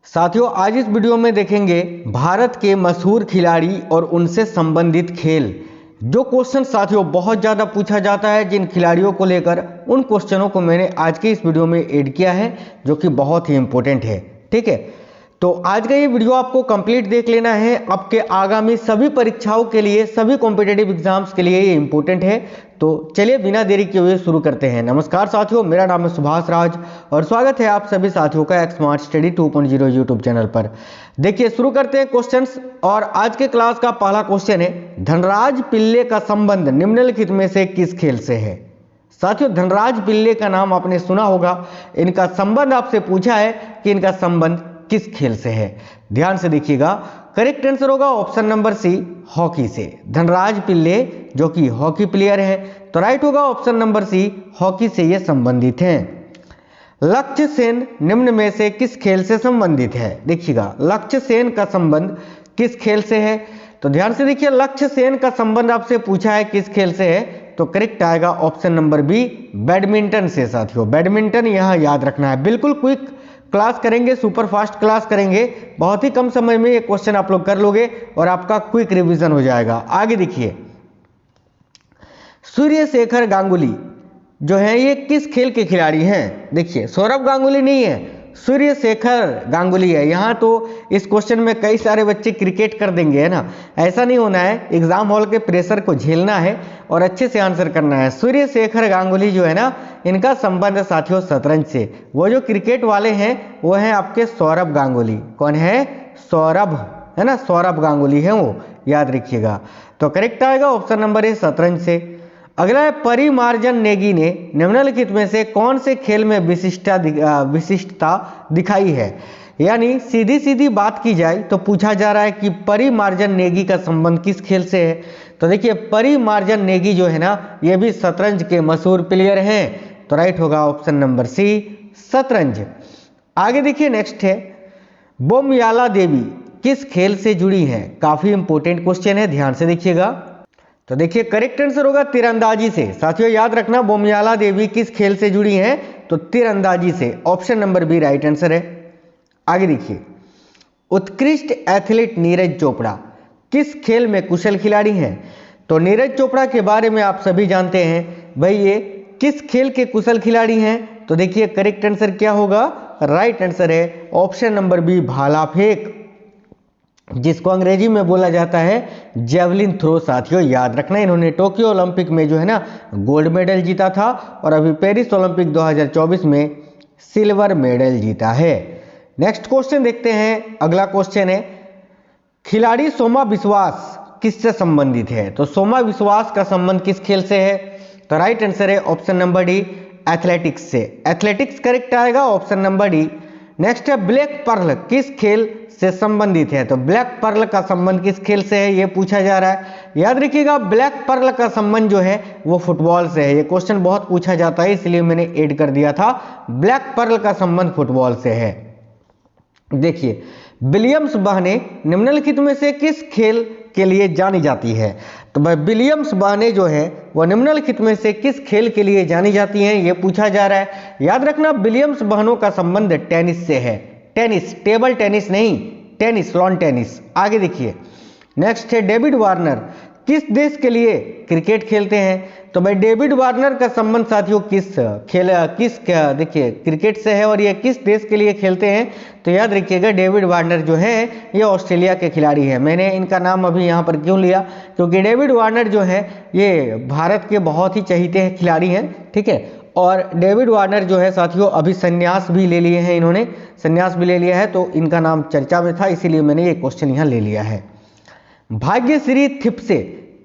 साथियों, आज इस वीडियो में देखेंगे भारत के मशहूर खिलाड़ी और उनसे संबंधित खेल। जो क्वेश्चन साथियों बहुत ज़्यादा पूछा जाता है जिन खिलाड़ियों को लेकर, उन क्वेश्चनों को मैंने आज के इस वीडियो में ऐड किया है जो कि बहुत ही इंपॉर्टेंट है। ठीक है, तो आज का ये वीडियो आपको कंप्लीट देख लेना है। आपके आगामी सभी परीक्षाओं के लिए, सभी कॉम्पिटिटिव एग्जाम्स के लिए ये इंपॉर्टेंट है। तो चलिए बिना देरी किए हुए शुरू करते हैं। नमस्कार साथियों, मेरा नाम है सुभाष राज और स्वागत है आप सभी साथियों का स्मार्ट स्टडी 2.0 यूट्यूब चैनल पर। देखिए शुरू करते हैं क्वेश्चंस। और आज के क्लास का पहला क्वेश्चन है, धनराज पिल्ले का संबंध निम्नलिखित में से किस खेल से है। साथियों, धनराज पिल्ले का नाम आपने सुना होगा। इनका संबंध आपसे पूछा है कि इनका संबंध किस खेल से है। ध्यान से देखिएगा, करेक्ट आंसर होगा ऑप्शन नंबर सी, हॉकी से। धनराज पिल्ले जो कि हॉकी प्लेयर है, तो राइट होगा ऑप्शन नंबर सी, हॉकी से ये संबंधित हैं। लक्ष्य सेन निम्न में से किस खेल से संबंधित है। देखिएगा, लक्ष्य सेन का संबंध किस खेल से है। तो ध्यान से देखिए, लक्ष्य सेन का संबंध आपसे पूछा है किस खेल से है, तो करेक्ट आएगा ऑप्शन नंबर बी, बैडमिंटन से। साथियों, बैडमिंटन यहां याद रखना है। बिल्कुल क्विक क्लास करेंगे, सुपर फास्ट क्लास करेंगे। बहुत ही कम समय में ये क्वेश्चन आप लोग कर लोगे और आपका क्विक रिवीजन हो जाएगा। आगे देखिए, सूर्य शेखर गांगुली जो है ये किस खेल के खिलाड़ी हैं। देखिए, सौरभ गांगुली नहीं है, सूर्य शेखर गांगुली है। यहाँ तो इस क्वेश्चन में कई सारे बच्चे क्रिकेट कर देंगे, है ना। ऐसा नहीं होना है, एग्जाम हॉल के प्रेशर को झेलना है और अच्छे से आंसर करना है। सूर्य शेखर गांगुली जो है ना, इनका संबंध साथियों शतरंज से। वो जो क्रिकेट वाले हैं वो हैं आपके सौरभ गांगुली। कौन है? सौरभ, है ना, सौरभ गांगुली है वो, याद रखिएगा। तो करेक्ट आएगा ऑप्शन नंबर ए, शतरंज से। अगला है, परिमार्जन नेगी ने निम्नलिखित में से कौन से खेल में विशिष्टता दिखाई है। यानी सीधी सीधी बात की जाए तो पूछा जा रहा है कि परिमार्जन नेगी का संबंध किस खेल से है। तो देखिए, परिमार्जन नेगी जो है ना, ये भी शतरंज के मशहूर प्लेयर हैं। तो राइट होगा ऑप्शन नंबर सी, शतरंज। आगे देखिए, नेक्स्ट है, बोमयाला देवी किस खेल से जुड़ी हैं। काफी इंपॉर्टेंट क्वेश्चन है, ध्यान से देखिएगा। तो देखिए, करेक्ट आंसर होगा तीरंदाजी से। साथियों याद रखना, बोमयाला देवी किस खेल से जुड़ी हैं, तो तीरंदाजी से। Option number B right answer है। आगे देखिए, उत्कृष्ट एथलीट नीरज चोपड़ा किस खेल में कुशल खिलाड़ी हैं। तो नीरज चोपड़ा के बारे में आप सभी जानते हैं भाई, ये किस खेल के कुशल खिलाड़ी हैं। तो देखिए, करेक्ट आंसर क्या होगा, राइट आंसर है ऑप्शन नंबर बी, भाला फेंक, जिसको अंग्रेजी में बोला जाता है जेवलिन थ्रो। साथियों याद रखना, इन्होंने टोक्यो ओलंपिक में जो है ना गोल्ड मेडल जीता था और अभी पेरिस ओलंपिक 2024 में सिल्वर मेडल जीता है। नेक्स्ट क्वेश्चन देखते हैं। अगला क्वेश्चन है, खिलाड़ी सोमा विश्वास किससे संबंधित है। तो सोमा विश्वास का संबंध किस खेल से है। तो राइट आंसर है ऑप्शन नंबर डी, एथलेटिक्स से। एथलेटिक्स करेक्ट आएगा ऑप्शन नंबर डी। नेक्स्ट है, ब्लैक पर्ल किस खेल से संबंधित है। तो ब्लैक पर्ल का संबंध किस खेल से है, ये पूछा जा रहा है। याद रखिएगा, ब्लैक पर्ल का संबंध जो है वो फुटबॉल से है। ये क्वेश्चन बहुत पूछा जाता है, इसलिए मैंने ऐड कर दिया था। ब्लैक पर्ल का संबंध फुटबॉल से है। देखिए, विलियम्स बहने निम्नलिखित में से किस खेल के लिए जानी जाती है। तो भाई, विलियम्स बहने जो है वो निम्नलिखित में से किस खेल के लिए जानी जाती हैं, ये पूछा जा रहा है। याद रखना, विलियम्स बहनों का संबंध टेनिस से है। टेनिस, टेबल टेनिस नहीं, टेनिस, लॉन टेनिस। आगे देखिए, नेक्स्ट है, डेविड वार्नर किस देश के लिए क्रिकेट खेलते हैं। तो भाई, डेविड वार्नर का संबंध साथियों देखिए क्रिकेट से है और ये किस देश के लिए खेलते हैं। तो याद रखिएगा, डेविड वार्नर जो है ये ऑस्ट्रेलिया के खिलाड़ी है। मैंने इनका नाम अभी यहाँ पर क्यों लिया, क्योंकि डेविड वार्नर जो है ये भारत के बहुत ही चहेते खिलाड़ी हैं। ठीक है, और डेविड वार्नर जो है साथियों अभी संन्यास भी ले लिए हैं, इन्होंने संन्यास भी ले लिया है, तो इनका नाम चर्चा में था, इसीलिए मैंने ये क्वेश्चन यहाँ ले लिया है। भाग्यश्री थिप्से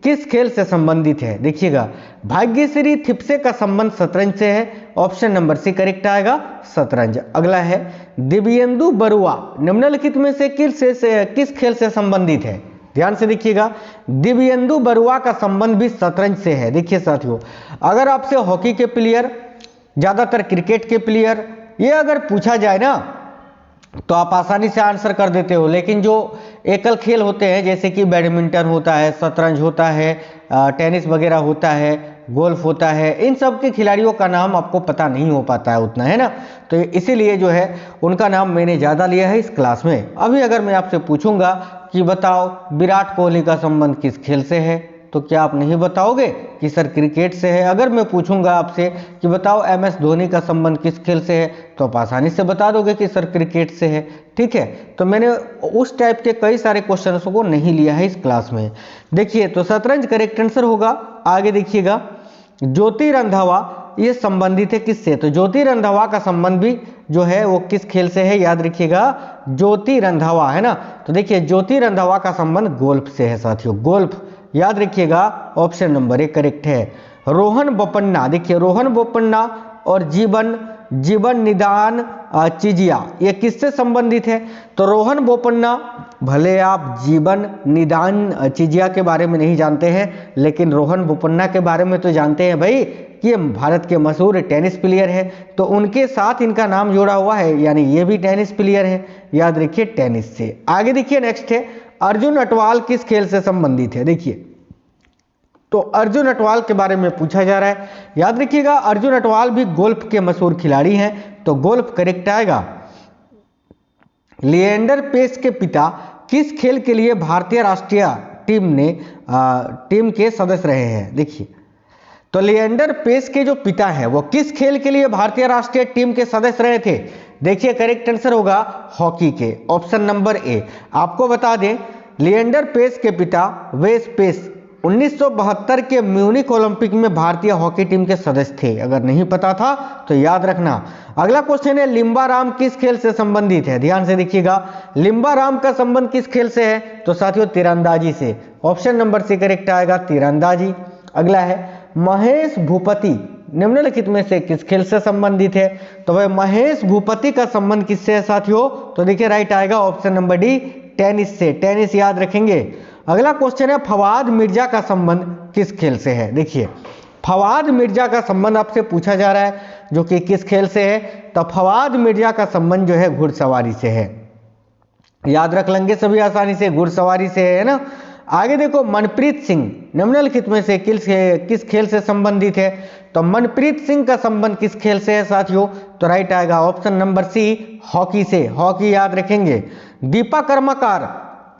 किस खेल से संबंधित है। देखिएगा, भाग्यश्री थिप्से का संबंध शतरंज से है। ऑप्शन नंबर सी करेक्ट आएगा, शतरंज। अगला है, दिव्येंदु बरुआ निम्नलिखित में से किस खेल से संबंधित है। ध्यान से देखिएगा, दिव्येंदु बरुआ का संबंध भी शतरंज से है। देखिए साथियों, अगर आपसे हॉकी के प्लेयर, ज्यादातर क्रिकेट के प्लेयर, ये अगर पूछा जाए ना तो आप आसानी से आंसर कर देते हो, लेकिन जो एकल खेल होते हैं जैसे कि बैडमिंटन होता है, शतरंज होता है, टेनिस वगैरह होता है, गोल्फ होता है, इन सब के खिलाड़ियों का नाम आपको पता नहीं हो पाता है उतना, है ना। तो इसीलिए जो है उनका नाम मैंने ज़्यादा लिया है इस क्लास में। अभी अगर मैं आपसे पूछूंगा कि बताओ विराट कोहली का संबंध किस खेल से है, तो क्या आप नहीं बताओगे कि सर क्रिकेट से है। अगर मैं पूछूंगा आपसे कि बताओ MS धोनी का संबंध किस खेल से है, तो आप आसानी से बता दोगे कि सर क्रिकेट से है, ठीक है। तो मैंने उस टाइप के कई सारे क्वेश्चंस को नहीं लिया है इस क्लास में। देखिए तो शतरंज करेक्ट आंसर होगा। आगे देखिएगा, ज्योति रंधावा ये संबंधित है किससे, तो ज्योति रंधावा का संबंध भी जो है वो किस खेल से है, याद रखिएगा ज्योति रंधावा, है ना। तो देखिए ज्योति रंधावा का संबंध गोल्फ से है साथियों, गोल्फ, याद रखिएगा ऑप्शन नंबर 1 करेक्ट है। रोहन बोपन्ना, देखिए रोहन बोपन्ना और जीवन निदान चिजिया ये किससे संबंधित है, तो रोहन बोपन्ना, भले आप जीवन निदान चिजिया के बारे में नहीं जानते हैं, लेकिन रोहन बोपन्ना के बारे में तो जानते हैं भाई कि ये भारत के मशहूर टेनिस प्लेयर है, तो उनके साथ इनका नाम जुड़ा हुआ है, यानी ये भी टेनिस प्लेयर है, याद रखिए टेनिस से। आगे देखिए नेक्स्ट है, अर्जुन अटवाल किस खेल से संबंधित है। देखिए तो अर्जुन अटवाल के बारे में पूछा जा रहा है, याद रखिएगा अर्जुन अटवाल भी गोल्फ के मशहूर खिलाड़ी हैं, तो गोल्फ करेक्ट आएगा। लिएंडर पेस के पिता किस खेल के लिए भारतीय राष्ट्रीय टीम के सदस्य रहे हैं। देखिए तो लिएंडर पेस के जो पिता है वो किस खेल के लिए भारतीय राष्ट्रीय टीम के सदस्य रहे थे। देखिए करेक्ट आंसर होगा हॉकी के, ऑप्शन नंबर ए। आपको बता दें लिएंडर पेस के पिता वेस पेस 1972 के म्यूनिक ओलंपिक में भारतीय हॉकी टीम के सदस्य थे, अगर नहीं पता था तो याद रखना। अगला क्वेश्चन है लिम्बा राम किस खेल से संबंधित है, ध्यान से देखिएगा लिम्बा राम का संबंध किस खेल से है, तो साथियों तीरंदाजी से, ऑप्शन नंबर सी करेक्ट आएगा तीरंदाजी। अगला है महेश भूपति निम्नलिखित में से किस खेल से संबंधित है, तो भाई महेश भूपति का संबंध किससे है साथियों, तो देखिए राइट आएगा ऑप्शन नंबर डी टेनिस से, टेनिस याद रखेंगे। अगला क्वेश्चन है फवाद मिर्जा का संबंध किस खेल से है। देखिए फवाद मिर्जा का संबंध आपसे पूछा जा रहा है जो कि किस खेल से है, तो फवाद मिर्जा का संबंध जो है घुड़सवारी से है, याद रख लेंगे सभी आसानी से, घुड़सवारी से है ना। आगे देखो मनप्रीत सिंह निम्नलिखित में से किस खेल से संबंधित है, तो मनप्रीत सिंह का संबंध किस खेल से है साथियों, तो राइट आएगा ऑप्शन नंबर सी हॉकी से, हॉकी याद रखेंगे। दीपा कर्माकर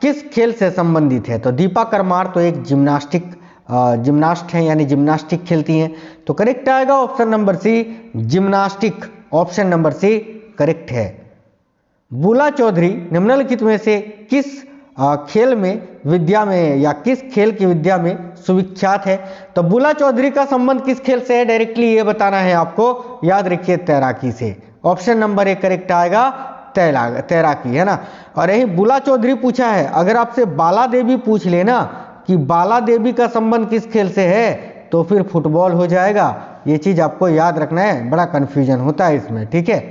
किस खेल से संबंधित है, तो दीपा कर्माकर तो एक जिम्नास्ट है, यानी जिम्नास्टिक खेलती हैं, तो करेक्ट आएगा option number C gymnastic, option number C correct है। बुला चौधरी निम्नलिखित में से किस खेल में विद्या में या किस खेल की विद्या में सुविख्यात है, तो बुला चौधरी का संबंध किस खेल से है, डायरेक्टली ये बताना है आपको, याद रखिए तैराकी से, ऑप्शन नंबर 1 करेक्ट आएगा तैराकी, है ना। और यही बुला चौधरी पूछा है, अगर आपसे बाला देवी पूछ लेना कि बाला देवी का संबंध किस खेल से है, तो फिर फुटबॉल हो जाएगा, ये चीज आपको याद रखना है, बड़ा कंफ्यूजन होता है इसमें, ठीक है।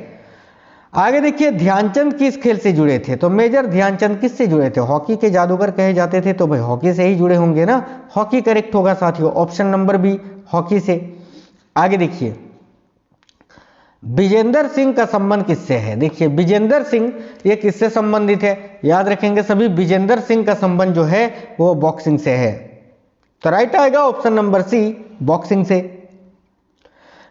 आगे देखिए ध्यानचंद किस खेल से जुड़े थे, तो मेजर ध्यानचंद किस से जुड़े थे, हॉकी के जादूगर कहे जाते थे, तो भाई हॉकी से ही जुड़े होंगे ना, हॉकी करेक्ट होगा साथियों, ऑप्शन नंबर बी हॉकी से। आगे देखिए विजेंदर सिंह का संबंध किससे है, देखिए विजेंदर सिंह ये किससे संबंधित है, याद रखेंगे सभी, विजेंदर सिंह का संबंध जो है वो बॉक्सिंग से है, तो राइट आएगा ऑप्शन नंबर सी बॉक्सिंग से।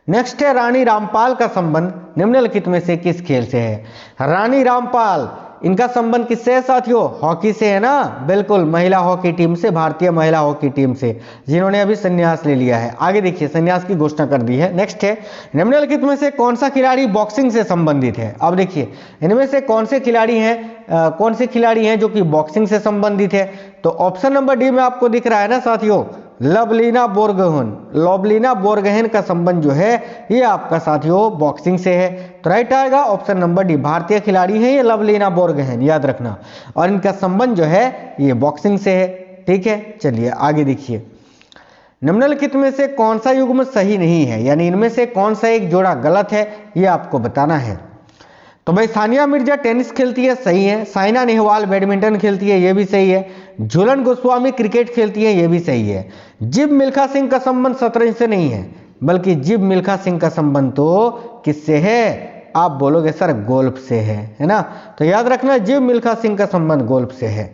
नेक्स्ट है रानी रामपाल का संबंध निम्नलिखित में से किस खेल से है, रानी रामपाल इनका संबंध किससे है साथियों, हॉकी से है ना, बिल्कुल महिला हॉकी टीम से, भारतीय महिला हॉकी टीम से, जिन्होंने अभी संन्यास ले लिया है। आगे देखिए संन्यास की घोषणा कर दी है। नेक्स्ट है निम्नलिखित में से कौन सा खिलाड़ी बॉक्सिंग से संबंधित है, अब देखिए इनमें से कौन से खिलाड़ी हैं जो कि बॉक्सिंग से संबंधित है, तो ऑप्शन नंबर डी में आपको दिख रहा है ना साथियों, लवलीना बोरगोहेन का संबंध जो है ये आपका साथियों बॉक्सिंग से है, तो राइट आएगा ऑप्शन नंबर डी, भारतीय खिलाड़ी हैं ये लवलीना बोरगोहेन, याद रखना, और इनका संबंध जो है ये बॉक्सिंग से है, ठीक है। चलिए आगे देखिए निम्नलिखित में से कौन सा युग्म सही नहीं है, यानी इनमें से कौन सा एक जोड़ा गलत है ये आपको बताना है। तो भाई सानिया मिर्जा टेनिस खेलती है, सही है, साइना नेहवाल बैडमिंटन खेलती है, ये भी सही है, झूलन गोस्वामी क्रिकेट खेलती है, ये भी सही है। जिब मिल्खा सिंह का संबंध शतरंज से नहीं है, बल्कि जिब मिल्खा सिंह का संबंध तो किससे है, आप बोलोगे सर गोल्फ से है ना, तो याद रखना जिब मिल्खा सिंह का संबंध गोल्फ से है।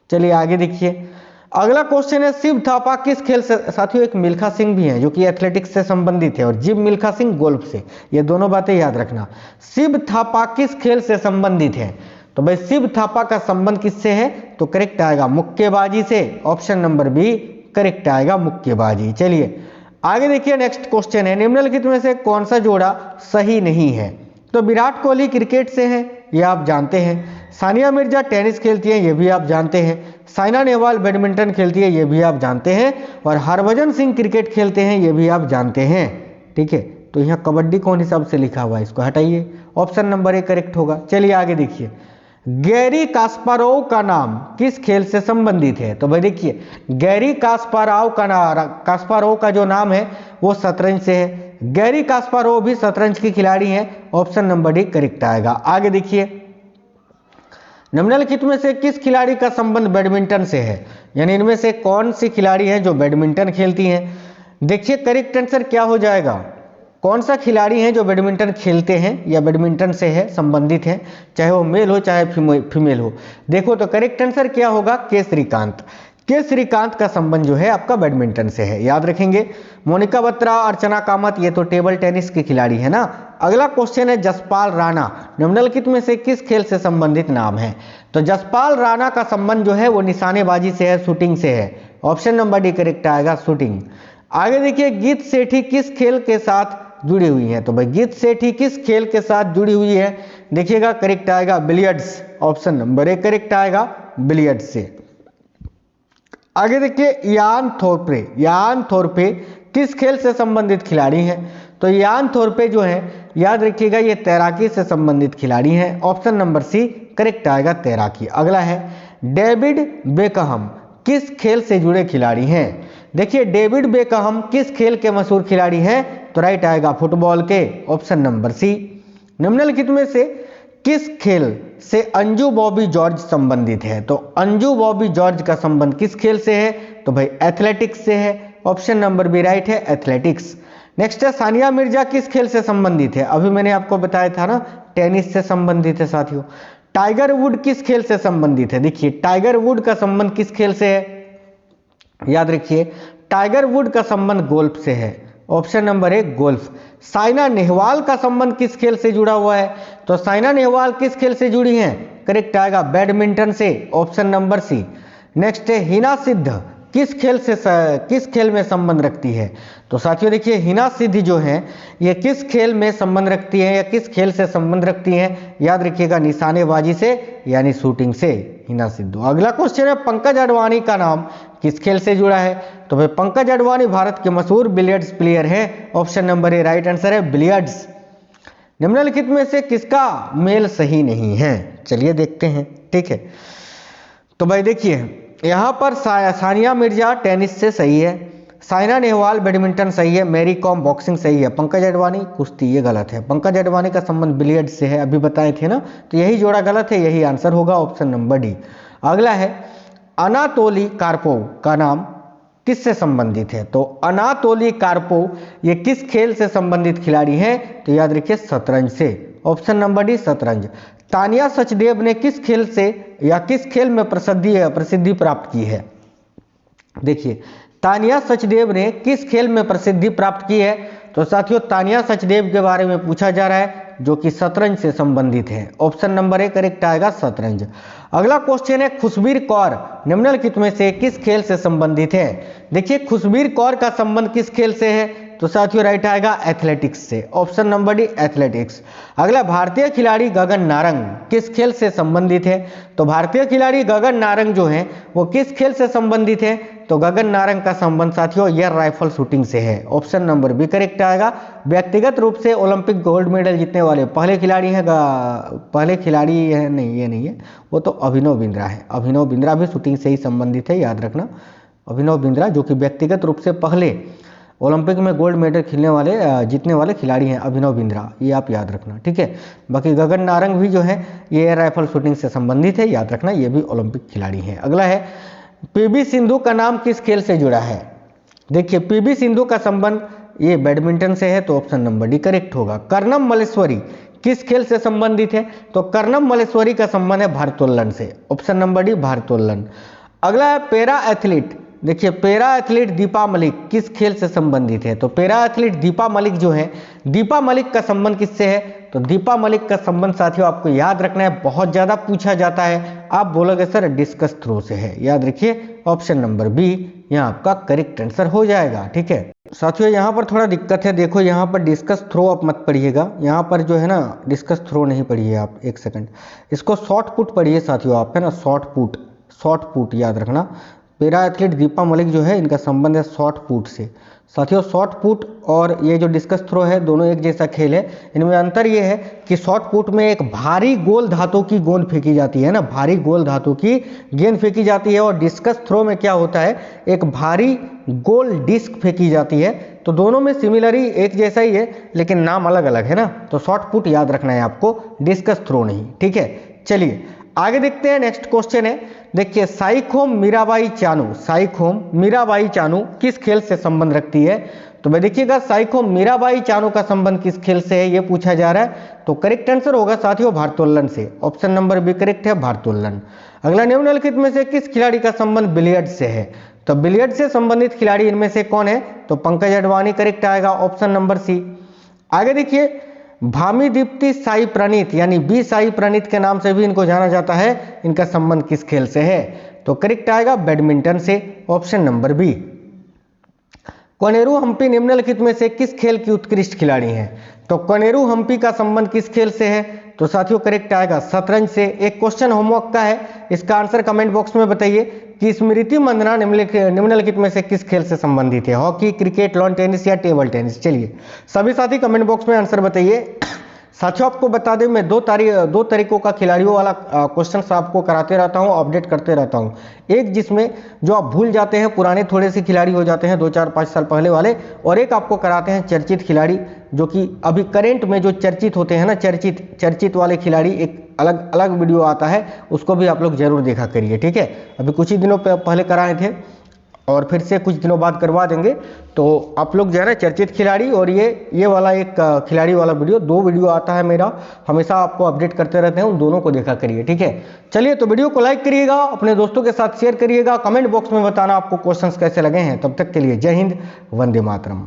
चलिए आगे देखिए अगला क्वेश्चन है शिव थापा किस खेल से, साथियों एक मिल्खा सिंह भी हैं जो कि एथलेटिक्स से संबंधित है और जिम मिल्खा सिंह गोल्फ से, ये दोनों बातें याद रखना। शिव थापा किस खेल से संबंधित है, तो भाई शिव थापा का संबंध किससे है, तो करेक्ट आएगा मुक्केबाजी से, ऑप्शन नंबर बी करेक्ट आएगा मुक्केबाजी। चलिए आगे देखिए, नेक्स्ट क्वेश्चन है निम्नलिखित में से कौन सा जोड़ा सही नहीं है, तो विराट कोहली क्रिकेट से हैं, ये आप जानते हैं। सानिया मिर्जा टेनिस खेलती हैं, ये भी आप जानते हैं। साइना नेहवाल बैडमिंटन खेलती है, ये भी आप जानते हैं। और हरभजन सिंह क्रिकेट खेलते हैं, ये भी आप जानते हैं। ठीक है, तो यहाँ कबड्डी कौन हिसाब से लिखा हुआ है, इसको हटाइए, ऑप्शन नंबर ए करेक्ट होगा। चलिए आगे देखिए, गैरी कास्पारोव का नाम किस खेल से संबंधित है, तो भाई देखिए गैरी कास्पारोव का जो नाम है वो शतरंज से है। गैरी कास्पारोव भी शतरंज की खिलाड़ी हैं, ऑप्शन नंबर डी करेक्ट आएगा। आगे देखिए, निम्नलिखित में से किस खिलाड़ी का संबंध बैडमिंटन से है, यानी इनमें से कौन सी खिलाड़ी हैं जो बैडमिंटन खेलती हैं। देखिए करेक्ट आंसर क्या हो जाएगा, कौन सा खिलाड़ी हैं जो बैडमिंटन खेलते हैं या बैडमिंटन से है संबंधित है, चाहे वो मेल हो चाहे फीमेल हो। देखो तो करेक्ट आंसर क्या होगा, के श्रीकांत। के श्रीकांत का संबंध जो है आपका बैडमिंटन से है, याद रखेंगे। मोनिका बत्रा, अर्चना कामत, ये तो टेबल टेनिस की खिलाड़ी है ना। अगला क्वेश्चन है जसपाल राणा निम्नलिखित में से किस खेल से संबंधित नाम है, तो जसपाल राणा का संबंध जो है वो निशानेबाजी से है, शूटिंग से है, ऑप्शन नंबर डी करेक्ट आएगा शूटिंग। आगे देखिए, गीत सेठी किस खेल के साथ जुड़ी हुई है, तो भाई गीत सेठी किस खेल के साथ जुड़ी हुई है, देखिएगा करेक्ट आएगा billiards, option number A correct आएगा बिलियर्ड्स से। आगे देखिए, यान थोरपे किस खेल से संबंधित खिलाड़ी हैं, तो यान थोरपे जो है याद रखिएगा ये तैराकी से संबंधित खिलाड़ी हैं, ऑप्शन नंबर सी करेक्ट आएगा तैराकी। अगला है डेविड बेकहम किस खेल से जुड़े खिलाड़ी हैं, देखिए डेविड बेकहम किस खेल के मशहूर खिलाड़ी हैं, तो राइट आएगा फुटबॉल के, ऑप्शन नंबर सी। निम्नलिखित में से किस खेल से अंजू बॉबी जॉर्ज संबंधित है, तो अंजू बॉबी जॉर्ज का संबंध किस खेल से है, तो भाई एथलेटिक्स से है, ऑप्शन नंबर बी राइट है एथलेटिक्स। नेक्स्ट है सानिया मिर्जा किस खेल से संबंधित है, अभी मैंने आपको बताया था ना टेनिस से संबंधित है साथियों। टाइगर वुड किस खेल से संबंधित है, देखिए टाइगर वुड का संबंध किस खेल से है, याद रखिए टाइगर वुड का संबंध गोल्फ से है, option number A golf. Saina Nehwal का संबंध किस खेल से जुड़ा हुआ है, तो साइना नेहवाल किस खेल से जुड़ी हैं, करेक्ट आएगा बैडमिंटन से, ऑप्शन नंबर सी। नेक्स्ट है हिना सिद्ध किस खेल में संबंध रखती है, तो साथियों देखिए हिना सिद्ध जो है ये किस खेल में संबंध रखती है या किस खेल से संबंध रखती हैं, याद रखिएगा निशानेबाजी से यानी शूटिंग से हिना सिद्धू। अगला क्वेश्चन है पंकज अडवाणी का नाम किस खेल से जुड़ा है, तो भाई पंकज अडवाणी भारत के मशहूर बिलियर्ड्स प्लेयर हैं, option number A right answer है बिलियर्ड्स। निम्नलिखित में से किसका मेल सही नहीं है, चलिए देखते हैं। ठीक है, तो भाई देखिए यहाँ पर सानिया मिर्जा टेनिस से सही है, साइना नेहवाल बैडमिंटन सही है, मैरी कॉम बॉक्सिंग सही है, पंकज अडवाणी कुश्ती ये गलत है। पंकज अडवाणी का संबंध बिलियर्ड से है, अभी बताए थे ना, तो यही जोड़ा गलत है, यही आंसर होगा, ऑप्शन नंबर डी। अगला है अनातोली कार्पोव का नाम किससे संबंधित है, तो अनातोली कार्पोव ये किस खेल से संबंधित खिलाड़ी हैं, तो याद रखिए शतरंज से, ऑप्शन नंबर डी शतरंज। तानिया सचदेव ने किस खेल से या किस खेल में प्रसिद्धि प्राप्त की है, देखिए तानिया सचदेव ने किस खेल में प्रसिद्धि प्राप्त की है, तो साथियों तानिया सचदेव के बारे में पूछा जा रहा है जो कि शतरंज से संबंधित है, ऑप्शन नंबर ए करेक्ट आएगा शतरंज। अगला क्वेश्चन है खुशबीर कौर निम्नलिखित में से किस खेल से संबंधित है, देखिए खुशबीर कौर का संबंध किस खेल से है, तो साथियों राइट आएगा एथलेटिक्स से, ऑप्शन नंबर डी एथलेटिक्स। अगला भारतीय खिलाड़ी गगन नारंग किस खेल से संबंधित है, तो भारतीय खिलाड़ी गगन नारंग जो है वो किस खेल से संबंधित है, तो गगन नारंग का संबंध साथियों एयर राइफल शूटिंग से है, ऑप्शन नंबर बी करेक्ट आएगा। व्यक्तिगत रूप से ओलंपिक गोल्ड मेडल जीतने वाले पहले खिलाड़ी हैं नहीं, ये नहीं है, वो तो अभिनव बिंद्रा है। अभिनव बिंद्रा भी शूटिंग से ही संबंधित है, याद रखना। अभिनव बिंद्रा जो कि व्यक्तिगत रूप से पहले ओलंपिक में गोल्ड मेडल जीतने वाले खिलाड़ी हैं, अभिनव बिंद्रा, ये आप याद रखना। ठीक है, बाकी गगन नारंग भी जो है ये एयर राइफल शूटिंग से संबंधित है, याद रखना, ये भी ओलंपिक खिलाड़ी हैं। अगला है पीवी सिंधु का नाम किस खेल से जुड़ा है, देखिए पीवी सिंधु का संबंध ये बैडमिंटन से है, तो ऑप्शन नंबर डी करेक्ट होगा। कर्णम मल्लेश्वरी किस खेल से संबंधित है, तो कर्णम मल्लेश्वरी का संबंध है भारोत्तोलन से, ऑप्शन नंबर डी भारोत्तोलन। अगला है पैरा एथलीट। देखिए पैरा एथलीट दीपा मलिक किस खेल से संबंधित है? तो पैरा एथलीट दीपा मलिक जो है, दीपा मलिक का संबंध किससे है? तो दीपा मलिक का संबंध साथियों आपको याद रखना है, बहुत ज्यादा पूछा जाता है। आप बोलोगे सर डिस्कस थ्रो से है, याद रखिए ऑप्शन नंबर बी यहाँ आपका करेक्ट आंसर हो जाएगा। ठीक है साथियों, यहाँ पर थोड़ा दिक्कत है, देखो यहाँ पर डिस्कस थ्रो आप मत पढ़िएगा, यहाँ पर जो है ना डिस्कस थ्रो नहीं पढ़िए आप, एक सेकंड, इसको शॉर्ट पुट पढ़िए साथियों आप, है ना, शॉर्ट पुट याद रखना। पैरा एथलीट दीपा मलिक जो है इनका संबंध है शॉर्ट पुट से। साथियों शॉर्ट पुट और ये जो डिस्कस थ्रो है दोनों एक जैसा खेल है, इनमें अंतर ये है कि शॉर्ट पुट में एक भारी गोल धातु की गेंद फेंकी जाती है ना, भारी गोल धातु की गेंद फेंकी जाती है, और डिस्कस थ्रो में क्या होता है, एक भारी गोल डिस्क फेंकी जाती है। तो दोनों में सिमिलरी एक जैसा ही है, लेकिन नाम अलग अलग है ना। तो शॉर्ट पुट याद रखना है आपको, डिस्कस थ्रो नहीं। ठीक है चलिए आगे देखते हैं, नेक्स्ट क्वेश्चन है। देखिए साइखोम मीराबाई चानू किस खेल से संबंध रखती है? तो भाई देखिएगा साइखोम मीराबाई चानू का संबंध किस खेल से है ये पूछा जा रहा है। तो करेक्ट आंसर होगा साथियों भारोत्तोलन से, ऑप्शन नंबर बी करेक्ट है, भारोत्तोलन। अगला निम्नलिखित में से किस खिलाड़ी का संबंध बिलियर्ड से है? तो बिलियर्ड से संबंधित खिलाड़ी इनमें से कौन है? तो पंकज अडवाणी करेक्ट आएगा, ऑप्शन नंबर सी। आगे देखिए भामी दीप्ति साई प्रणीत यानी बी साई प्रणीत के नाम से भी इनको जाना जाता है, इनका संबंध किस खेल से है? तो करेक्ट आएगा बैडमिंटन से, option number B. Koneru Humpy निम्नलिखित में से किस खेल की उत्कृष्ट खिलाड़ी हैं? तो कोनेरू हम्पी का संबंध किस खेल से है? तो साथियों करेक्ट आएगा शतरंज से। एक क्वेश्चन होमवर्क का है, इसका आंसर कमेंट बॉक्स में बताइए कि स्मृति मंदना निम्नलिखित में से किस खेल से संबंधित है? हॉकी, क्रिकेट, लॉन टेनिस या टेबल टेनिस? चलिए सभी साथी कमेंट बॉक्स में आंसर बताइए। साथियों आपको बता दें मैं दो तरीकों का खिलाड़ियों वाला क्वेश्चन आपको कराते रहता हूं, अपडेट करते रहता हूं। एक जिसमें जो आप भूल जाते हैं, पुराने थोड़े से खिलाड़ी हो जाते हैं 2-4-5 साल पहले वाले, और एक आपको कराते हैं चर्चित खिलाड़ी जो कि अभी करंट में जो चर्चित होते हैं ना, चर्चित वाले खिलाड़ी, एक अलग अलग वीडियो आता है, उसको भी आप लोग जरूर देखा करिए। ठीक है अभी कुछ ही दिनों पहले कराए थे और फिर से कुछ दिनों बाद करवा देंगे। तो आप लोग जो है ना चर्चित खिलाड़ी और ये वाला एक खिलाड़ी वाला वीडियो, 2 वीडियो आता है मेरा, हमेशा आपको अपडेट करते रहते हैं, उन दोनों को देखा करिए। ठीक है चलिए तो वीडियो को लाइक करिएगा, अपने दोस्तों के साथ शेयर करिएगा, कमेंट बॉक्स में बताना आपको क्वेश्चंस कैसे लगे हैं। तब तक के लिए जय हिंद, वंदे मातरम।